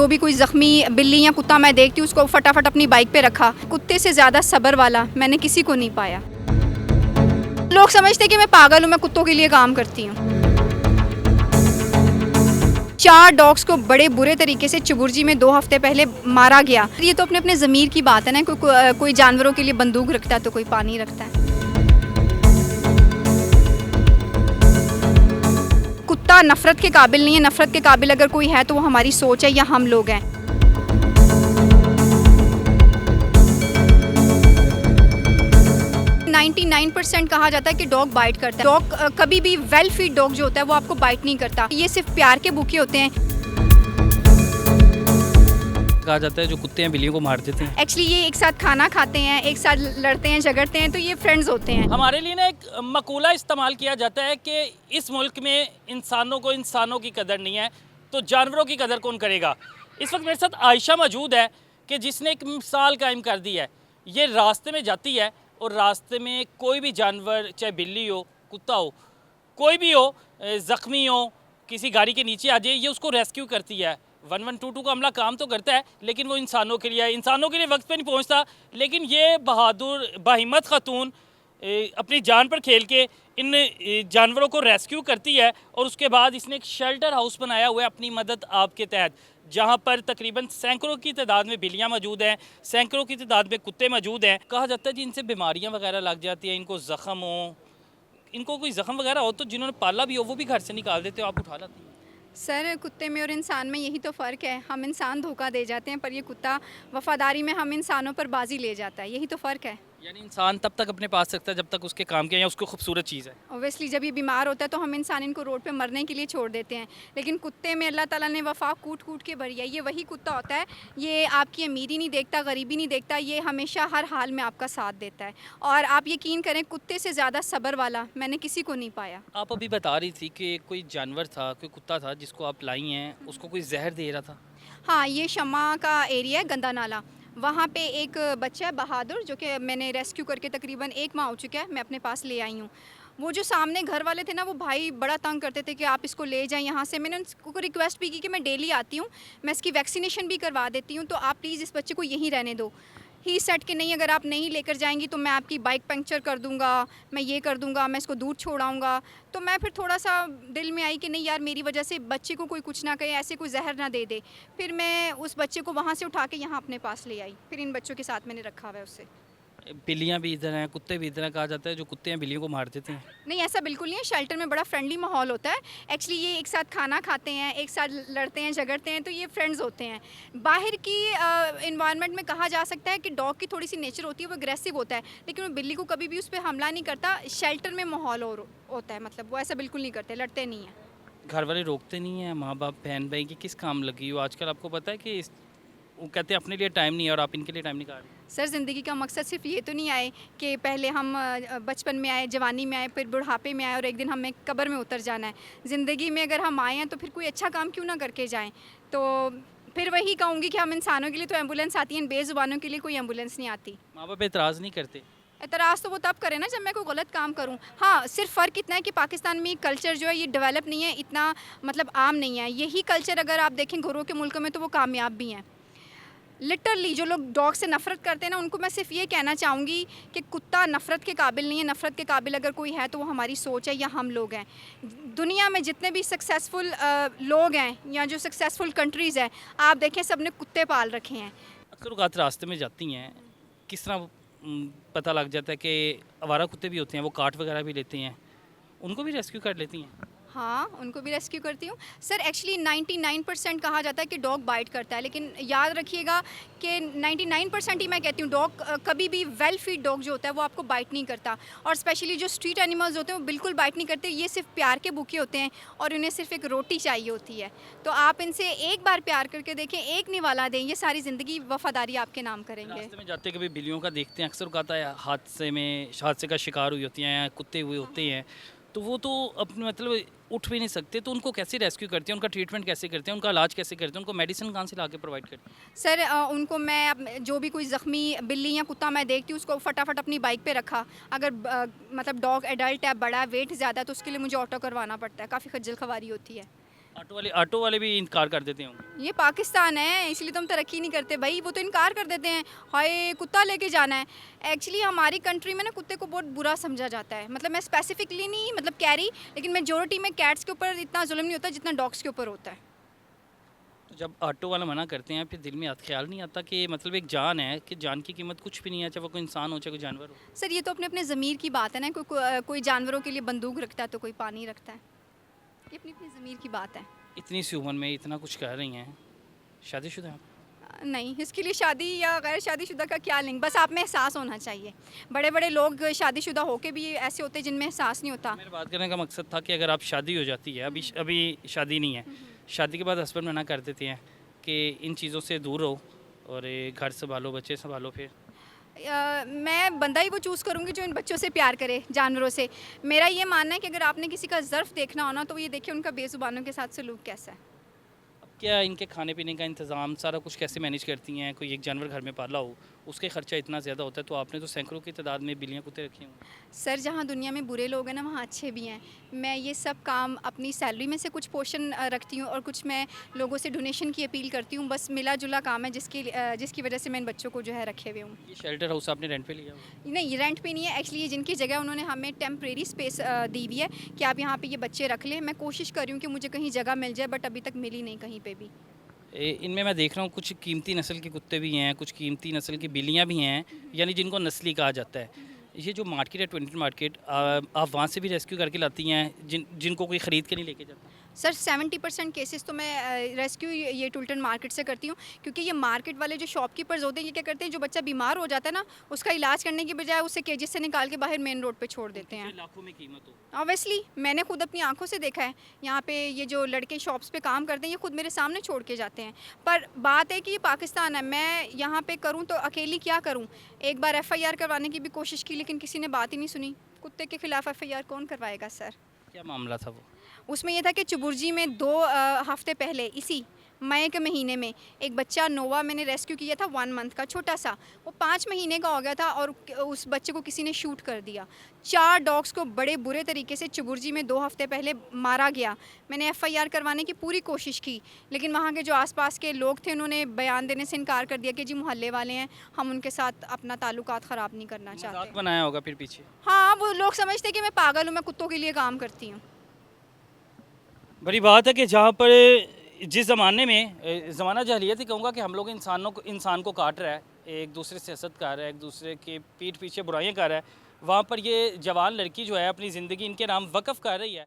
जो भी कोई ज़ख्मी बिल्ली या कुत्ता मैं देखती हूँ उसको फटाफट अपनी बाइक पे रखा। कुत्ते से ज़्यादा सब्र वाला मैंने किसी को नहीं पाया। लोग समझते हैं कि मैं पागल हूँ, मैं कुत्तों के लिए काम करती हूँ। 4 डॉग्स को बड़े बुरे तरीके से चुबुर्जी में 2 हफ्ते पहले मारा गया। ये तो अपने अपने ज़मीर की बात है ना, कोई जानवरों के लिए बंदूक रखता है तो कोई पानी रखता है। कुत्ता नफ़रत के काबिल नहीं है, नफ़रत के काबिल अगर कोई है तो वो हमारी सोच है या हम लोग हैं। नाइन्टी 99% कहा जाता है कि डॉग बाइट करता है। डॉग कभी भी वेल फीड डॉग जो होता है वो आपको बाइट नहीं करता। ये सिर्फ प्यार के भूखे होते हैं। कहा जाता है जो कुत्ते हैं बिल्लियों को मार देते हैं। एक्चुअली ये एक साथ खाना खाते हैं, एक साथ लड़ते हैं, झगड़ते हैं, तो ये फ्रेंड्स होते हैं। हमारे लिए ना एक मकूला इस्तेमाल किया जाता है कि इस मुल्क में इंसानों को इंसानों की कदर नहीं है तो जानवरों की कदर कौन करेगा। इस वक्त मेरे साथ आयशा मौजूद है कि जिसने एक मिसाल कायम कर दी है। ये रास्ते में जाती है और रास्ते में कोई भी जानवर, चाहे बिल्ली हो, कुत्ता हो, कोई भी हो, ज़ख्मी हो, किसी गाड़ी के नीचे आ जाए, ये उसको रेस्क्यू करती है। 1122 का अमला काम तो करता है लेकिन वो इंसानों के लिए है। इंसानों के लिए वक्त पे नहीं पहुंचता, लेकिन ये बहादुर बाहिम्मत खातून अपनी जान पर खेल के इन जानवरों को रेस्क्यू करती है और उसके बाद इसने एक शेल्टर हाउस बनाया हुआ है अपनी मदद आपके तहत, जहाँ पर तकरीबन सैकड़ों की तादाद में बिल्लियाँ मौजूद हैं, सैकड़ों की तादाद में कुत्ते मौजूद हैं। कहा जाता है जी इनसे बीमारियाँ वगैरह लग जाती हैं, इनको ज़ख़म हो, इनको कोई ज़ख़म वगैरह हो तो जिन्होंने पाला भी हो वो भी घर से निकाल देते हो, आप उठा लाती हैं। सर, कुत्ते में और इंसान में यही तो फ़र्क है। हम इंसान धोखा दे जाते हैं पर ये कुत्ता वफ़ादारी में हम इंसानों पर बाजी ले जाता है। यही तो फ़र्क है। यानी इंसान तब तक अपने पास रखता है जब तक उसके काम के या उसको खूबसूरत चीज़ है। ऑब्वियसली जब ये बीमार होता है तो हम इंसान इनको रोड पे मरने के लिए छोड़ देते हैं, लेकिन कुत्ते में अल्लाह ताला ने वफ़ा कूट कूट के भरी है। ये वही कुत्ता होता है, ये आपकी अमीरी नहीं देखता, गरीबी नहीं देखता, ये हमेशा हर हाल में आपका साथ देता है। और आप यकीन करें, कुत्ते से ज़्यादा सब्र वाला मैंने किसी को नहीं पाया। आप अभी बता रही थी कि कोई जानवर था, कोई कुत्ता था जिसको आप लाई हैं, उसको कोई जहर दे रहा था। हाँ, ये शम्मा का एरिया है, गंदा नाला। वहाँ पे एक बच्चा है बहादुर, जो कि मैंने रेस्क्यू करके तकरीबन 1 माह हो चुका है, मैं अपने पास ले आई हूँ। वो जो सामने घर वाले थे ना, वो भाई बड़ा तंग करते थे कि आप इसको ले जाएं यहाँ से। मैंने उनको रिक्वेस्ट भी की कि मैं डेली आती हूँ, मैं इसकी वैक्सीनेशन भी करवा देती हूँ, तो आप प्लीज़ इस बच्चे को यहीं रहने दो। ही सेट कि नहीं, अगर आप नहीं लेकर जाएंगी तो मैं आपकी बाइक पंक्चर कर दूंगा, मैं ये कर दूंगा, मैं इसको दूर छोड़ाऊंगा। तो मैं फिर थोड़ा सा दिल में आई कि नहीं यार, मेरी वजह से बच्चे को कोई कुछ ना कहे, ऐसे कोई जहर ना दे दे। फिर मैं उस बच्चे को वहाँ से उठा के यहाँ अपने पास ले आई। फिर इन बच्चों के साथ मैंने रखा हुआ है उससे। बिल्लियाँ भी इधर हैं, कुत्ते भी इधर हैं। कहा जाता है जो कुत्ते हैं बिल्लियों को मार देते हैं। नहीं, ऐसा बिल्कुल नहीं है। शेल्टर में बड़ा फ्रेंडली माहौल होता है। एक्चुअली ये एक साथ खाना खाते हैं, एक साथ लड़ते हैं, झगड़ते हैं, तो ये फ्रेंड्स होते हैं। बाहर की इन्वायरमेंट में कहा जा सकता है कि डॉग की थोड़ी सी नेचर होती है, वो अग्रेसिव होता है, लेकिन वो बिल्ली को कभी भी उस पर हमला नहीं करता। शेल्टर में माहौल और होता है, मतलब वो ऐसा बिल्कुल नहीं करते, लड़ते नहीं हैं। घर वाले रोकते नहीं हैं, माँ बाप बहन भाई की किस काम लगी हो आजकल। आपको पता है कि वो कहते हैं अपने लिए टाइम नहीं है और आप इनके लिए टाइम निकाल रहे हैं। सर, ज़िंदगी का मकसद सिर्फ ये तो नहीं आए कि पहले हम बचपन में आए, जवानी में आए, फिर बुढ़ापे में आए और एक दिन हमें कब्र में उतर जाना है। ज़िंदगी में अगर हम आए हैं तो फिर कोई अच्छा काम क्यों ना करके जाएं। तो फिर वही कहूँगी कि हम इंसानों के लिए तो एम्बुलेंस आती है, बेज़ुबानों के लिए कोई एम्बुलेंस नहीं आती। माँ बाप एतराज़ नहीं करते। एतराज़ तो वो तब करें ना जब मैं कोई गलत काम करूं। हाँ, सिर्फ फ़र्क इतना है कि पाकिस्तान में कल्चर जो है ये डेवलप नहीं है, इतना मतलब आम नहीं है। यही कल्चर अगर आप देखें घरों के मुल्कों में तो वो कामयाब भी हैं। लिटरली जो लोग डॉग से नफ़रत करते हैं ना, उनको मैं सिर्फ ये कहना चाहूँगी कि कुत्ता नफ़रत के काबिल नहीं है। नफ़रत के काबिल अगर कोई है तो वो हमारी सोच है या हम लोग हैं। दुनिया में जितने भी सक्सेसफुल लोग हैं या जो सक्सेसफुल कंट्रीज़ हैं, आप देखें सब ने कुत्ते पाल रखे हैं। अक्सर औक़ात रास्ते में जाती हैं, किस तरह पता लग जाता है कि आवारा कुत्ते भी होते हैं, वो काट वगैरह भी लेते हैं, उनको भी रेस्क्यू कर लेती हैं। हाँ, उनको भी रेस्क्यू करती हूँ। सर, एक्चुअली 99% कहा जाता है कि डॉग बाइट करता है, लेकिन याद रखिएगा कि 99% ही मैं कहती हूँ, डॉग कभी भी वेल फीड डॉग जो होता है वो आपको बाइट नहीं करता। और स्पेशली जो स्ट्रीट एनिमल्स होते हैं वो बिल्कुल बाइट नहीं करते। ये सिर्फ प्यार के भूखे होते हैं और उन्हें सिर्फ एक रोटी चाहिए होती है। तो आप इनसे एक बार प्यार करके देखें, एक निवाला दें, ये सारी ज़िंदगी वफ़ादारी आपके नाम करेंगे। रास्ते में जाते कभी बिल्लियों का देखते हैं, अक्सर कहता है हादसे का शिकार हुई होती हैं, कुत्ते हुए होते हैं, तो वो तो अपने मतलब उठ भी नहीं सकते, तो उनको कैसे रेस्क्यू करते हैं, उनका ट्रीटमेंट कैसे करते हैं, उनका इलाज कैसे करते हैं, उनको मेडिसिन कहाँ से ला के प्रोवाइड करते हैं? सर, उनको मैं जो भी कोई ज़ख्मी बिल्ली या कुत्ता मैं देखती हूँ उसको फटाफट अपनी बाइक पे रखा। अगर मतलब डॉग एडल्ट है, बड़ा वेट ज़्यादा, तो उसके लिए मुझे ऑटो करवाना पड़ता है, काफ़ी खज्जल ख़वारी होती है। ऑटो वाले भी इनकार कर देते होंगे। ये पाकिस्तान है, इसलिए तो हम तरक्की नहीं करते भाई। वो तो इनकार कर देते हैं, हाय कुत्ता लेके जाना है। एक्चुअली हमारी कंट्री में ना कुत्ते को बहुत बुरा समझा जाता है। मतलब मैं स्पेसिफिकली नहीं मतलब कह रही, लेकिन मेजोरिटी में कैट्स के ऊपर इतना जुल्म नहीं होता जितना डॉग्स के ऊपर होता है। तो जब ऑटो वाला मना करते हैं फिर दिल में ख्याल नहीं आता कि मतलब एक जान है, कि जान की कीमत कुछ भी नहीं है, चाहे वो कोई इंसान हो चाहे कोई जानवर हो। सर ये तो अपने अपने ज़मीर की बात है ना, कोई जानवरों के लिए बंदूक रखता है तो कोई पानी रखता है। ये अपनी अपनी ज़मीर की बात है। इतनी सी उम्र में इतना कुछ कह रही हैं, शादीशुदा हैं आप? नहीं, इसके लिए शादी या गैर शादीशुदा का क्या लिंक, बस आप में एहसास होना चाहिए। बड़े बड़े लोग शादीशुदा होके भी ऐसे होते हैं जिनमें एहसास नहीं होता। मेरा बात करने का मकसद था कि अगर आप शादी हो जाती है, अभी शादी नहीं है, शादी के बाद हस्बैंड मना कर देते हैं कि इन चीज़ों से दूर रहो और ये घर संभालो, बच्चे संभालो, फिर मैं बंदा ही वो चूज़ करूँगी जो इन बच्चों से प्यार करे, जानवरों से। मेरा ये मानना है कि अगर आपने किसी का ज़र्फ़ देखना हो ना, तो ये देखिए उनका बेज़ुबानों के साथ सलूक कैसा है। अब क्या इनके खाने पीने का इंतज़ाम सारा कुछ कैसे मैनेज करती हैं? कोई एक जानवर घर में पाला हो, उसके खर्चा इतना ज़्यादा होता है, तो आपने तो सैकड़ों की तादाद में बिल्लियाँ कुत्ते रखे होंगे। सर जहाँ दुनिया में बुरे लोग हैं ना, वहाँ अच्छे भी हैं। मैं ये सब काम अपनी सैलरी में से कुछ पोर्शन रखती हूँ और कुछ मैं लोगों से डोनेशन की अपील करती हूँ। बस मिला-जुला काम है जिसकी वजह से मैं इन बच्चों को जो है रखे हुए हूँ। ये शेल्टर हाउस आपने रेंट पे लिया हुआ? नहीं, ये रेंट पे नहीं है एक्चुअली, ये जिनकी जगह उन्होंने हमें टेम्परेरी स्पेस दी हुई है कि आप यहाँ पे ये बच्चे रख लें। मैं कोशिश कर रही हूँ कि मुझे कहीं जगह मिल जाए, बट अभी तक मिली नहीं कहीं पे भी। इनमें मैं देख रहा हूँ कुछ कीमती नस्ल के कुत्ते भी हैं, कुछ कीमती नस्ल की बिल्लियाँ भी हैं, यानी जिनको नस्ली कहा जाता है। ये जो मार्केट है, 20 मार्केट, आप वहाँ से भी रेस्क्यू करके लाती हैं, जिनको कोई ख़रीद के नहीं लेके जाता? सर 70% केसेस तो मैं रेस्क्यू ये टुल्टन मार्केट से करती हूँ, क्योंकि ये मार्केट वाले जो शॉपकीपर्स होते हैं, ये क्या करते हैं, जो बच्चा बीमार हो जाता है ना, उसका इलाज करने की बजाय उसे केजेस से निकाल के बाहर मेन रोड पे छोड़ देते हैं। लाखों में कीमत हो। ऑब्वियसली मैंने खुद अपनी आंखों से देखा है। यहाँ पे ये जो लड़के शॉप्स पे काम करते हैं, ये खुद मेरे सामने छोड़ के जाते हैं। पर बात है कि ये पाकिस्तान है, मैं यहाँ पे करूँ तो अकेली क्या करूँ। एक बार FIR करवाने की भी कोशिश की, लेकिन किसी ने बात ही नहीं सुनी। कुत्ते के खिलाफ FIR कौन करवाएगा सर। क्या मामला था वो? उसमें ये था कि चुबुर्जी में 2 हफ्ते पहले इसी मई के महीने में एक बच्चा नोवा मैंने रेस्क्यू किया था, 1 मंथ का छोटा सा। वो 5 महीने का हो गया था और उस बच्चे को किसी ने शूट कर दिया। 4 डॉग्स को बड़े बुरे तरीके से चुबुर्जी में 2 हफ्ते पहले मारा गया। मैंने FIR करवाने की पूरी कोशिश की, लेकिन वहाँ के जो आसपास के लोग थे उन्होंने बयान देने से इनकार कर दिया कि जी मोहल्ले वाले हैं, हम उनके साथ अपना ताल्लुकात ख़राब नहीं करना मजाक चाहते। बनाया होगा फिर पीछे। हाँ, वो लोग समझते कि मैं पागल हूँ, मैं कुत्तों के लिए काम करती हूँ। बड़ी बात है कि जहाँ पर जिस ज़माने में ज़माना जहलियत ही कहूँगा कि हम लोग इंसान को काट रहा है, एक दूसरे से हसद कर रहा है, एक दूसरे के पीठ पीछे बुराइयाँ कर रहा है, वहाँ पर ये जवान लड़की जो है अपनी ज़िंदगी इनके नाम वक़्फ़ कर रही है।